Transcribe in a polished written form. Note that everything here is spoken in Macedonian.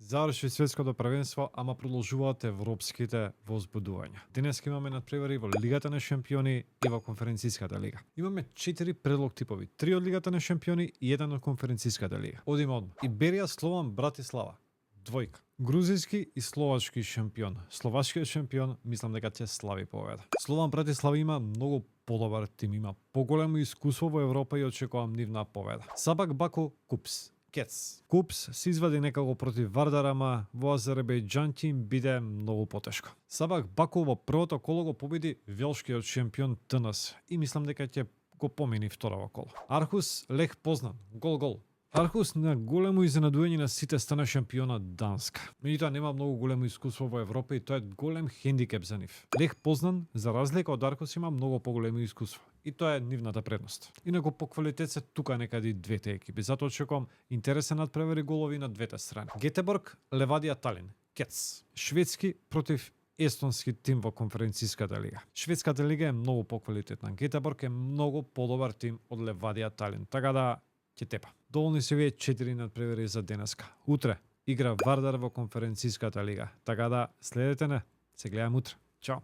Заврши светското првенство, ама продолжуваат европските возбудувања. Денес имаме надпревари во Лигата на шампиони и во Конференцијската лига. Имаме 4 предлог типови, 3 од Лигата на шампиони и 1 од Конференцијската лига. Одиме одма. Иберија Слован Братислава. Двојка. Грузијски и словачки шампион. Словачкиот шампион мислам дека ќе слави победа. Слован Братислава има многу подобар тим, има поголемо искуство во Европа и очекувам нивна победа. Сабак Баку Купс. Кец. Купс се извади некако против Вардар, ама во Азербејџан ќе им биде многу потешко. Сабак Баку во првото коло го победи велшкиот шампион ТНС и мислам дека ќе го помини второто коло. Архус Лех Познан. Гол. Архус на големо изненадување на сите стана шампиона Данска. Меѓутоа нема многу големо искуство во Европа и тоа е голем хендикеп за нив. Лех Познан, за разлика од Архус, има многу поголемо искуство. И тоа е нивната предност. Инаку по квалитет се тука некаде двете екипи, затоа очекувам интересен надпревари голови на двете страни. Гетеборг Левадија Талин. Кец. Шведски против естонски тим во Конференцијската лига. Шведската лига е многу поквалитетна. Гетеборг е многу подобар тим од Левадија Талин. Така да ќе тепа. Доволни се овие 4 надпревари за денеска. Утре игра Вардар во Конференцијската лига. Така да следете не. Се гледаме утре. Чао.